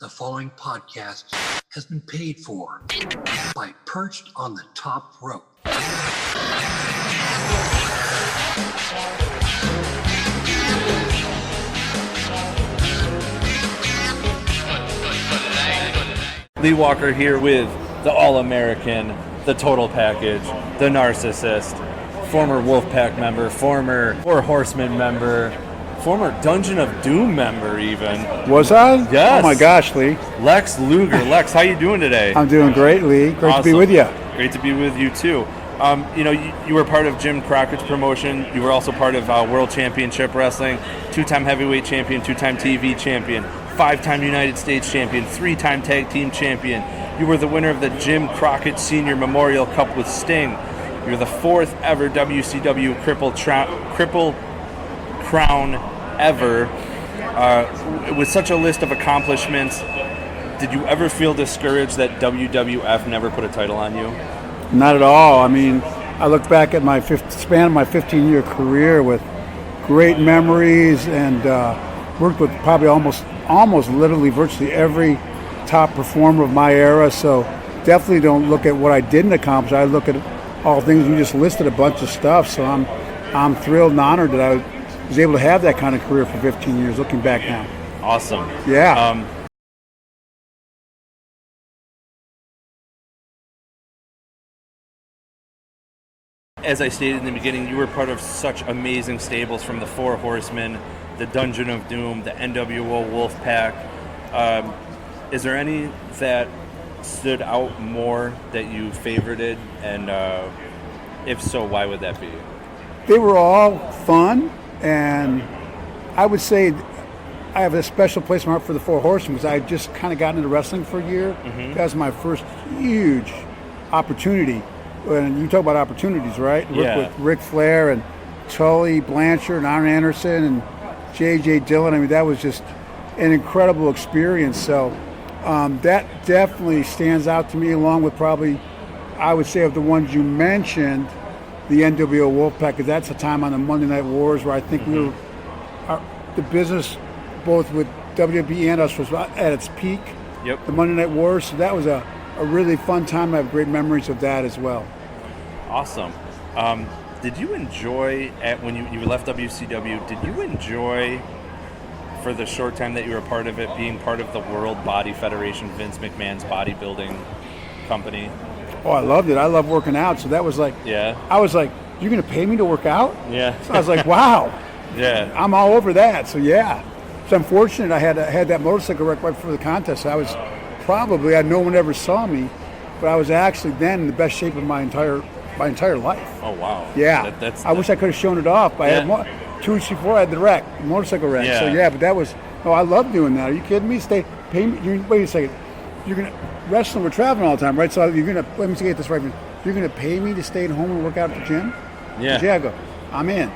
The following podcast has been paid for by Perched on the Top Rope. Lee Walker here with the All-American, the Total Package, the Narcissist, former Wolfpack member, former Four Horsemen member, former Dungeon of Doom member even. Was I? Yes. Oh my gosh, Lee. Lex Luger. Lex, how you doing today? I'm doing great, Lee. Great Awesome. to be with you. Great to be with you too. You were part of Jim Crockett's promotion. You were also part of World Championship Wrestling, two-time heavyweight champion, two-time TV champion, five-time United States champion, three-time tag team champion. You were the winner of the Jim Crockett Senior Memorial Cup with Sting. You were the fourth ever WCW Triple Crown ever. With such a list of accomplishments, did you ever feel discouraged that WWF never put a title on you? Not at all. I mean, I look back at my span of my 15-year career with great memories and worked with probably almost literally virtually every top performer of my era. So definitely don't look at what I didn't accomplish. I look at all things. You just listed a bunch of stuff. So I'm thrilled and honored that I was able to have that kind of career for 15 years, looking back now. Awesome. Yeah. As I stated in the beginning, you were part of such amazing stables, from the Four Horsemen, the Dungeon of Doom, the NWO Wolfpack. Is there any that stood out more that you favorited? And if so, why would that be? They were all fun, and I would say I have a special place in my heart for the Four Horsemen because I had just kind of gotten into wrestling for a year. Mm-hmm. That was my first huge opportunity. And you talk about opportunities, right? Yeah. With Ric Flair and Tully Blanchard and Arn Anderson and J.J. Dillon. I mean, that was just an incredible experience. So that definitely stands out to me, along with probably, I would say, of the ones you mentioned, the NWO Wolfpack, because that's a time on the Monday Night Wars where I think we were, the business, both with WWE and us, was at its peak. Yep. The Monday Night Wars. So that was a really fun time. I have great memories of that as well. Awesome. Did you enjoy, when you left WCW, did you enjoy, for the short time that you were a part of it, being part of the World Body Federation, Vince McMahon's bodybuilding company? Oh, I loved it. I love working out. So that was like, yeah. I was like, you're going to pay me to work out? Yeah. So I was like, wow. Yeah. I'm all over that. So yeah. So I'm fortunate I had that motorcycle wreck right before the contest. I was probably, no one ever saw me, but I was actually then in the best shape of my entire life. Oh, wow. Yeah. That's I wish I could have shown it off. But I had 2 weeks before I had the motorcycle wreck. Yeah. So yeah, but that was, I love doing that. Are you kidding me? Pay me. Wait a second. You're going to wrestle. We're traveling all the time, right? So you're going to, let me get this right. You're going to pay me to stay at home and work out at the gym? Yeah. Yeah, I go, I'm in.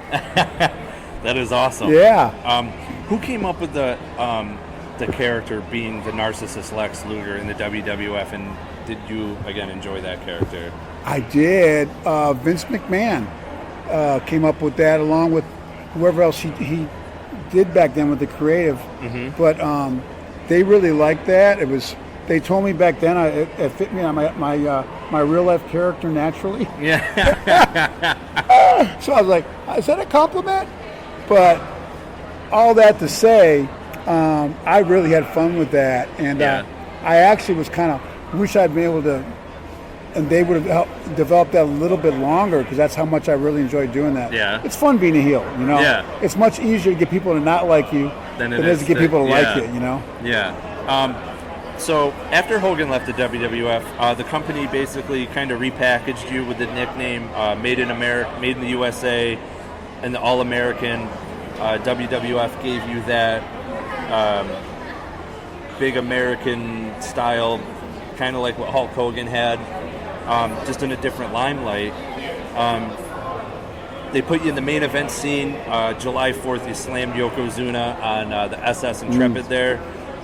That is awesome. Yeah. Who came up with the character being the Narcissist Lex Luger in the WWF, and did you, again, enjoy that character? I did. Vince McMahon came up with that, along with whoever else he did back then with the creative. Mm-hmm. But they really liked that. They told me back then it fit me on my real life character naturally. Yeah. So I was like, is that a compliment? But all that to say, I really had fun with that, and I actually was kind of wish I'd been able to, and they would have helped develop that a little bit longer, because that's how much I really enjoyed doing that. Yeah. It's fun being a heel, you know. Yeah. It's much easier to get people to not like you than it is to get people to like you, you know. Yeah. So after Hogan left the WWF, the company basically kind of repackaged you with the nickname Made in America, Made in the USA, and the All-American. WWF gave you that big American style, kind of like what Hulk Hogan had, just in a different limelight. They put you in the main event scene. July 4th, you slammed Yokozuna on the SS Intrepid there.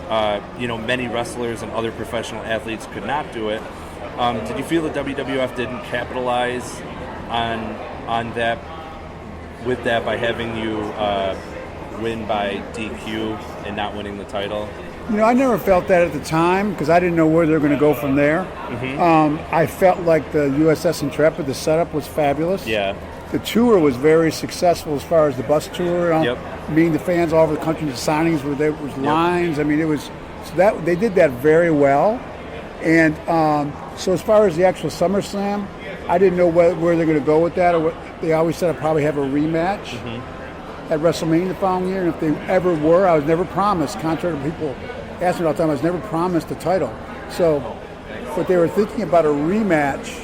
Many wrestlers and other professional athletes could not do it. Did you feel the WWF didn't capitalize on that, with that, by having you win by DQ and not winning the title? I never felt that at the time because I didn't know where they were going to go from there. I felt like the USS Intrepid, the setup was fabulous. Yeah. The tour was very successful as far as the bus tour. Meeting the fans all over the country, the signings where there was lines. I mean, it was they did that very well. And so as far as the actual SummerSlam, I didn't know where they're going to go with that. Or what, they always said I'd probably have a rematch at WrestleMania the following year. And if they ever were, I was never promised, contrary to people asking me all the time, I was never promised the title. So, but they were thinking about a rematch.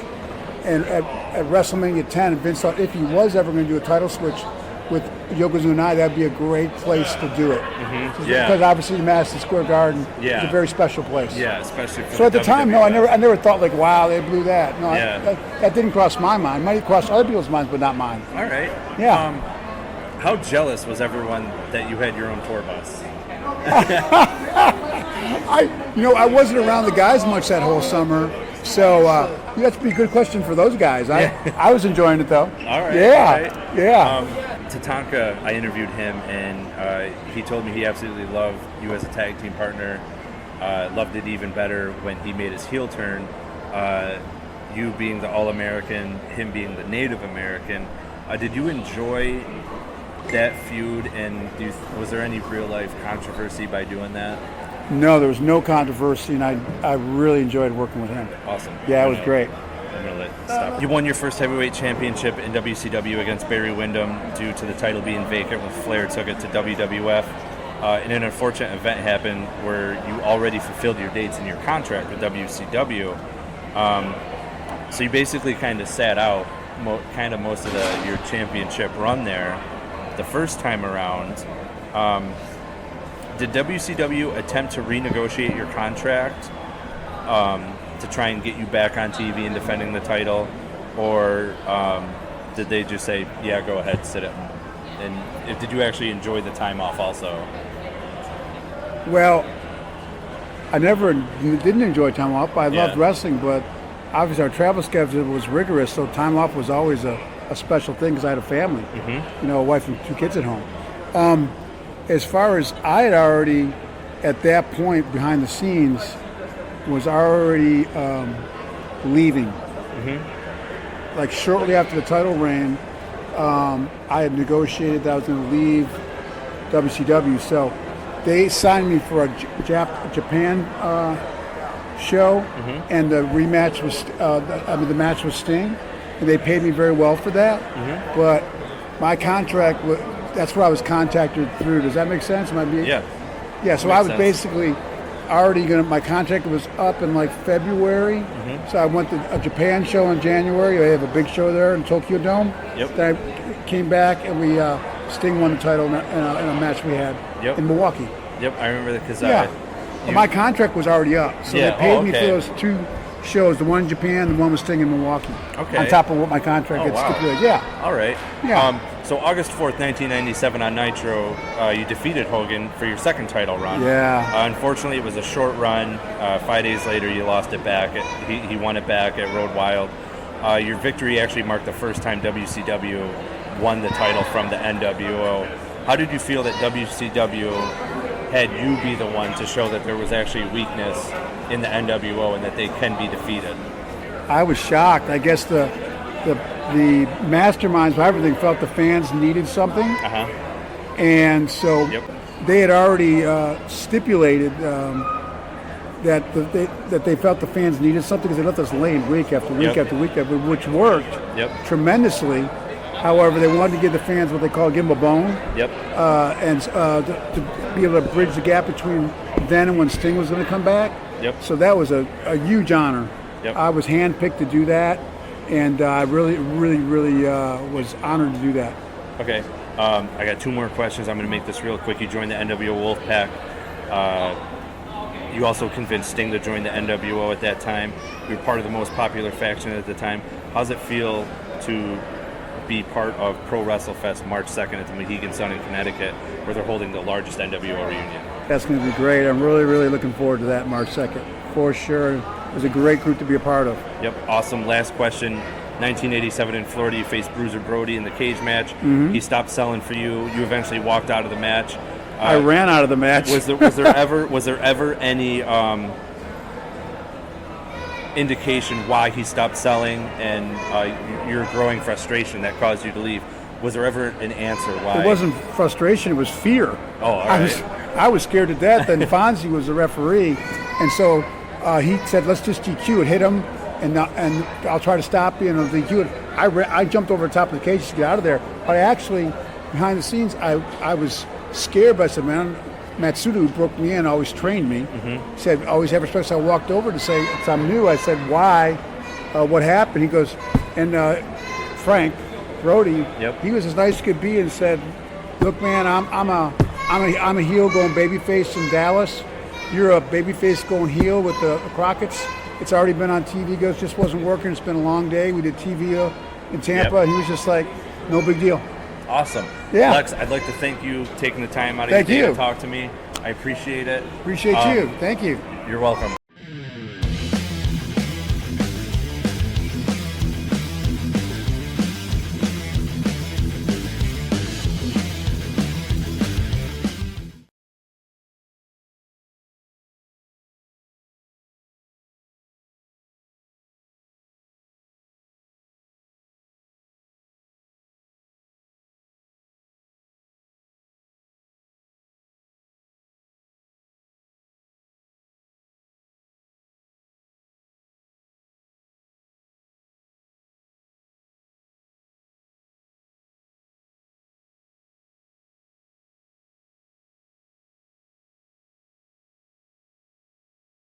And at WrestleMania 10, Vince thought if he was ever going to do a title switch with Yokozuna, that'd be a great place to do it. Because obviously the Madison Square Garden is a very special place. Yeah, especially for so at the time, no, I never thought like, wow, they blew that. No, that didn't cross my mind. It might have crossed other people's minds, but not mine. All right. Yeah. How jealous was everyone that you had your own tour bus? I wasn't around the guys much that whole summer, so that's a pretty good question for those guys. I was enjoying it though. All right. Yeah. Tatanka, I interviewed him, and he told me he absolutely loved you as a tag team partner. Loved it even better when he made his heel turn. You being the All-American, him being the Native American. Did you enjoy that feud, and was there any real-life controversy by doing that? No, there was no controversy, and I really enjoyed working with him. Awesome. Yeah, it was great. I'm going to let stop. You won your first heavyweight championship in WCW against Barry Windham due to the title being vacant when Flair took it to WWF. And an unfortunate event happened where you already fulfilled your dates in your contract with WCW. So you basically kind of sat out most of your championship run there. The first time around, did WCW attempt to renegotiate your contract to try and get you back on TV and defending the title, or did they just say, yeah, go ahead, sit it? And did you actually enjoy the time off also? Well, I never didn't enjoy time off. I loved wrestling, but obviously our travel schedule was rigorous, so time off was always a special thing because I had a family, a wife and 2 kids at home. As far as I had already, at that point behind the scenes, was already leaving. Like shortly after the title reign, I had negotiated that I was going to leave WCW, so they signed me for a Japan show, and the rematch was the match was Sting, and they paid me very well for that. But my contract, that's what I was contacted through. Does that make sense? Yeah. So I was basically already my contract was up in like February. So I went to a Japan show in January. I have a big show there in Tokyo Dome. Then I came back and Sting won the title in a match we had in Milwaukee. I remember that because my contract was already up, so they paid me for those 2 shows, the one in Japan, the one with Sting in Milwaukee. On top of what my contract had stipulated. All right. So August 4th, 1997 on Nitro, you defeated Hogan for your second title run. Unfortunately, it was a short run. 5 days later, you lost it back. He won it back at Road Wild. Your victory actually marked the first time WCW won the title from the NWO. How did you feel that WCW had you be the one to show that there was actually weakness in the NWO and that they can be defeated? I was shocked. I guess the masterminds of everything felt the fans needed something, and so they had already stipulated that they felt the fans needed something because they let us lane week after week after week, which worked tremendously. However, they wanted to give the fans what they give them a bone, and to be able to bridge the gap between then and when Sting was going to come back. So that was a huge honor. I was handpicked to do that, and I really was honored to do that. Okay, I got 2 more questions. I'm going to make this real quick. You joined the NWO Wolfpack. You also convinced Sting to join the NWO at that time. You were part of the most popular faction at the time. How does it feel to be part of Pro WrestleFest March 2nd at the Mohegan Sun in Connecticut, where they're holding the largest NWO reunion? That's going to be great. I'm really looking forward to that March 2nd, for sure. It was a great group to be a part of. Awesome. Last question. 1987 in Florida, you faced Bruiser Brody in the cage match. He stopped selling for you. You eventually walked out of the match. I ran out of the match. Was there ever any indication why he stopped selling and your growing frustration that caused you to leave? Was there ever an answer why? It wasn't frustration; it was fear. Oh, all right. I was scared to death. And Fonzie was the referee, and so he said, "Let's just DQ it, hit him, and I'll try to stop you." And DQ it. I jumped over the top of the cage to get out of there. But I actually, behind the scenes, I was scared. But I said, "Man, Matsuda, who broke me in, always trained me. Said always have respect." So I walked over to say, "If I'm new," I said, "Why? What happened?" He goes, and Frank Brody, he was as nice as could be, and said, "Look, man, I'm a heel going babyface in Dallas. You're a babyface going heel with the Crockett's. It's already been on TV. He goes, just wasn't working. It's been a long day. We did TV in Tampa." And he was just like, "No big deal." Awesome. Yeah. Lex, I'd like to thank you taking the time out of your day to talk to me. I appreciate it. Appreciate you. Thank you. You're welcome.